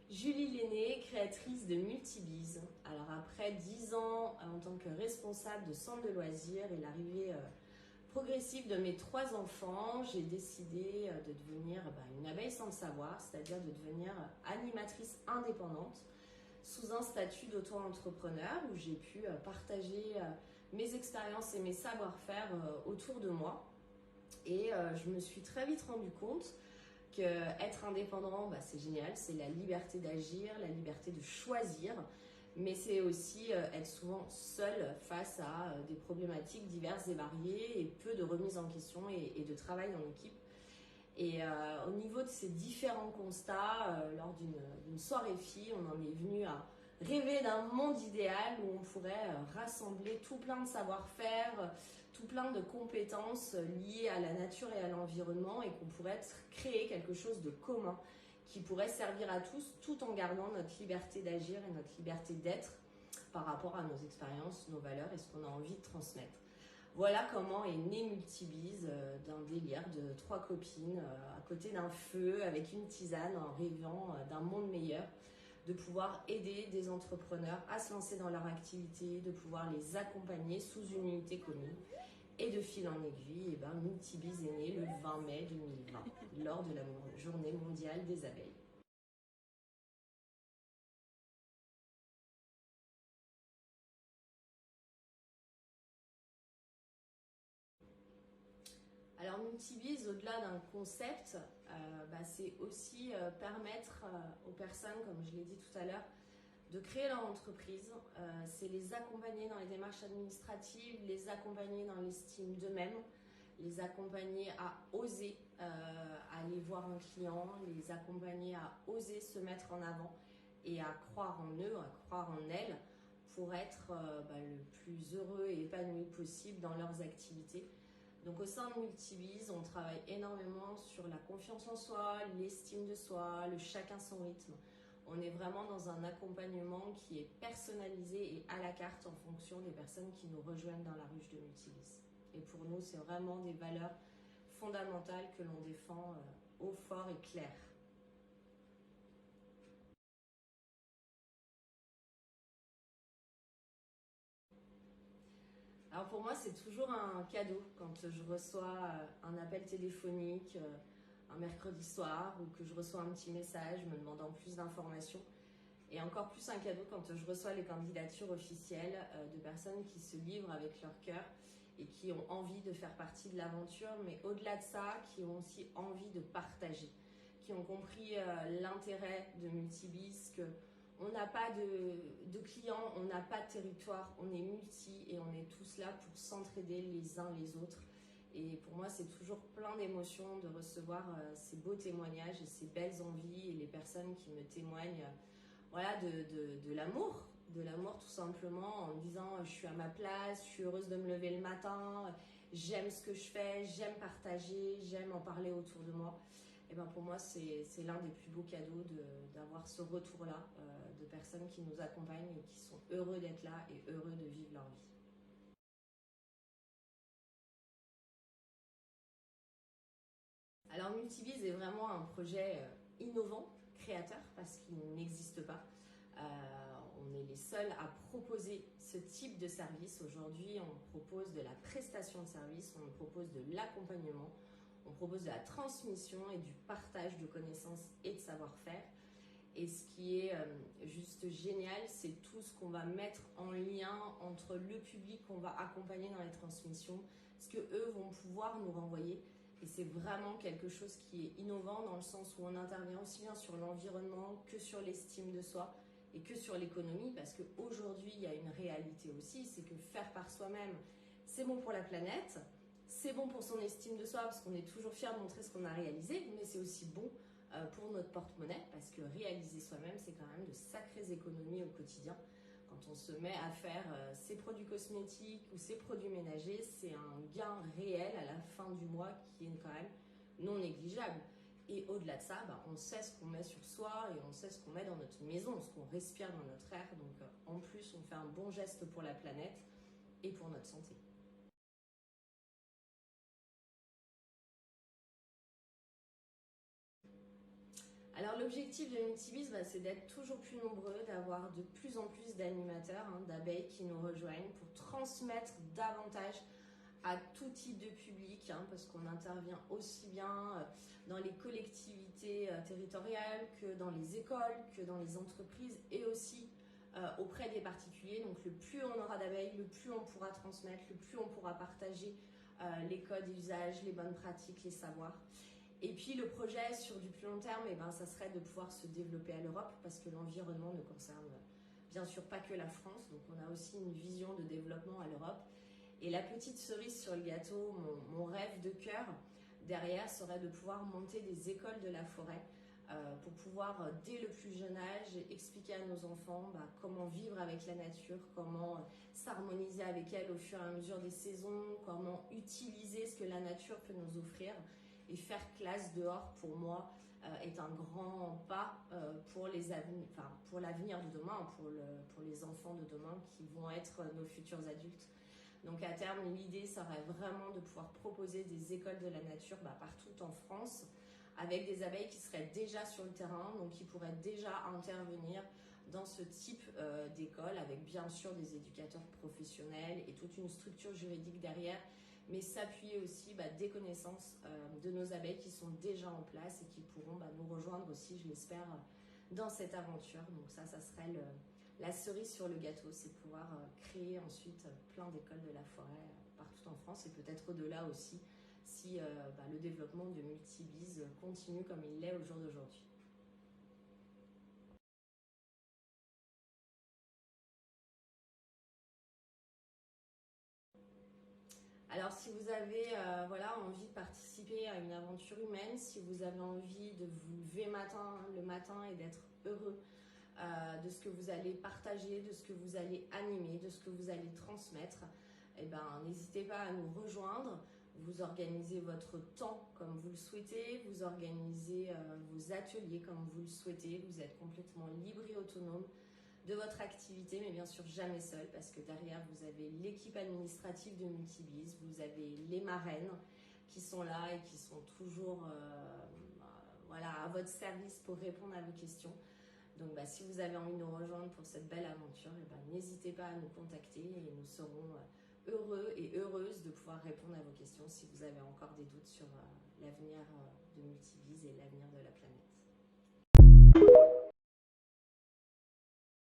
Julie Lenné, créatrice de Multibiz. Alors après 10 ans en tant que responsable de centre de loisirs et l'arrivée progressive de mes 3 enfants, j'ai décidé de devenir une abeille sans le savoir, c'est-à-dire de devenir animatrice indépendante sous un statut d'auto-entrepreneur où j'ai pu partager mes expériences et mes savoir-faire autour de moi. Et je me suis très vite rendu compte qu'être indépendant, c'est génial, c'est la liberté d'agir, la liberté de choisir, mais c'est aussi être souvent seul face à des problématiques diverses et variées et peu de remise en question et de travail en équipe. Et au niveau de ces différents constats, lors d'une soirée filles, on en est venu à rêver d'un monde idéal où on pourrait rassembler tout plein de savoir-faire, tout plein de compétences liées à la nature et à l'environnement et qu'on pourrait créer quelque chose de commun qui pourrait servir à tous tout en gardant notre liberté d'agir et notre liberté d'être par rapport à nos expériences, nos valeurs et ce qu'on a envie de transmettre. Voilà comment est né Multibiz, d'un délire de 3 copines à côté d'un feu avec une tisane en rêvant d'un monde meilleur, de pouvoir aider des entrepreneurs à se lancer dans leur activité, de pouvoir les accompagner sous une unité commune. Et de fil en aiguille, Multibiz est né le 20 mai 2020, lors de la journée mondiale des abeilles. Alors Multibiz, au-delà d'un concept, c'est aussi permettre aux personnes, comme je l'ai dit tout à l'heure, de créer leur entreprise. C'est les accompagner dans les démarches administratives, les accompagner dans l'estime d'eux-mêmes, les accompagner à oser aller voir un client, les accompagner à oser se mettre en avant et à croire en eux, à croire en elles pour être le plus heureux et épanoui possible dans leurs activités. Donc au sein de Multibiz, on travaille énormément sur la confiance en soi, l'estime de soi, le chacun son rythme. On est vraiment dans un accompagnement qui est personnalisé et à la carte en fonction des personnes qui nous rejoignent dans la ruche de Multibiz. Et pour nous, c'est vraiment des valeurs fondamentales que l'on défend haut, fort et clair. Alors pour moi, c'est toujours un cadeau quand je reçois un appel téléphonique un mercredi soir ou que je reçois un petit message me demandant plus d'informations. Et encore plus un cadeau quand je reçois les candidatures officielles de personnes qui se livrent avec leur cœur et qui ont envie de faire partie de l'aventure, mais au-delà de ça, qui ont aussi envie de partager, qui ont compris l'intérêt de Multibiz, que on n'a pas de clients, on n'a pas de territoire, on est multi et on est tous là pour s'entraider les uns les autres. Et pour moi, c'est toujours plein d'émotions de recevoir ces beaux témoignages et ces belles envies et les personnes qui me témoignent de l'amour tout simplement en me disant je suis à ma place, je suis heureuse de me lever le matin, j'aime ce que je fais, j'aime partager, j'aime en parler autour de moi. Et pour moi, c'est l'un des plus beaux cadeaux d'avoir ce retour-là de personnes qui nous accompagnent et qui sont heureux d'être là et heureux de vivre leur vie. Alors Multibiz est vraiment un projet innovant, créateur, parce qu'il n'existe pas. On est les seuls à proposer ce type de service. Aujourd'hui, on propose de la prestation de service, on propose de l'accompagnement, on propose de la transmission et du partage de connaissances et de savoir-faire. Et ce qui est juste génial, c'est tout ce qu'on va mettre en lien entre le public qu'on va accompagner dans les transmissions, ce qu'eux vont pouvoir nous renvoyer. Et c'est vraiment quelque chose qui est innovant dans le sens où on intervient aussi bien sur l'environnement que sur l'estime de soi et que sur l'économie, parce qu'aujourd'hui, il y a une réalité aussi, c'est que faire par soi-même, c'est bon pour la planète, c'est bon pour son estime de soi, parce qu'on est toujours fier de montrer ce qu'on a réalisé, mais c'est aussi bon pour notre porte-monnaie, parce que réaliser soi-même, c'est quand même de sacrées économies au quotidien. Quand on se met à faire ses produits cosmétiques ou ses produits ménagers, c'est un gain réel à la fin du mois qui est quand même non négligeable. Et au-delà de ça, on sait ce qu'on met sur soi et on sait ce qu'on met dans notre maison, ce qu'on respire dans notre air. Donc en plus, on fait un bon geste pour la planète et pour notre santé. Alors l'objectif de Multibees, c'est d'être toujours plus nombreux, d'avoir de plus en plus d'animateurs, d'abeilles qui nous rejoignent pour transmettre davantage à tout type de public, parce qu'on intervient aussi bien dans les collectivités territoriales que dans les écoles, que dans les entreprises et aussi auprès des particuliers. Donc le plus on aura d'abeilles, le plus on pourra transmettre, le plus on pourra partager les codes d'usage, les bonnes pratiques, les savoirs. Et puis le projet sur du plus long terme, ça serait de pouvoir se développer à l'Europe parce que l'environnement ne concerne bien sûr pas que la France. Donc on a aussi une vision de développement à l'Europe. Et la petite cerise sur le gâteau, mon rêve de cœur derrière serait de pouvoir monter des écoles de la forêt pour pouvoir, dès le plus jeune âge, expliquer à nos enfants comment vivre avec la nature, comment s'harmoniser avec elle au fur et à mesure des saisons, comment utiliser ce que la nature peut nous offrir. Et faire classe dehors, pour moi, est un grand pas pour l'avenir de demain, pour les enfants de demain qui vont être nos futurs adultes. Donc à terme, l'idée serait vraiment de pouvoir proposer des écoles de la nature partout en France, avec des abeilles qui seraient déjà sur le terrain, donc qui pourraient déjà intervenir dans ce type d'école, avec bien sûr des éducateurs professionnels et toute une structure juridique derrière, mais s'appuyer aussi des connaissances de nos abeilles qui sont déjà en place et qui pourront nous rejoindre aussi, je l'espère, dans cette aventure. Donc ça serait la cerise sur le gâteau, c'est pouvoir créer ensuite plein d'écoles de la forêt partout en France et peut-être au-delà aussi si le développement de Multibees continue comme il l'est au jour d'aujourd'hui. Alors si vous avez envie de participer à une aventure humaine, si vous avez envie de vous lever le matin et d'être heureux de ce que vous allez partager, de ce que vous allez animer, de ce que vous allez transmettre, n'hésitez pas à nous rejoindre. Vous organisez votre temps comme vous le souhaitez, vous organisez vos ateliers comme vous le souhaitez, vous êtes complètement libre et autonome de votre activité, mais bien sûr jamais seul, parce que derrière vous avez l'équipe administrative de Multibees, vous avez les marraines qui sont là et qui sont toujours à votre service pour répondre à vos questions. Donc si vous avez envie de nous rejoindre pour cette belle aventure, n'hésitez pas à nous contacter et nous serons heureux et heureuses de pouvoir répondre à vos questions si vous avez encore des doutes sur l'avenir de Multibees et l'avenir de la planète.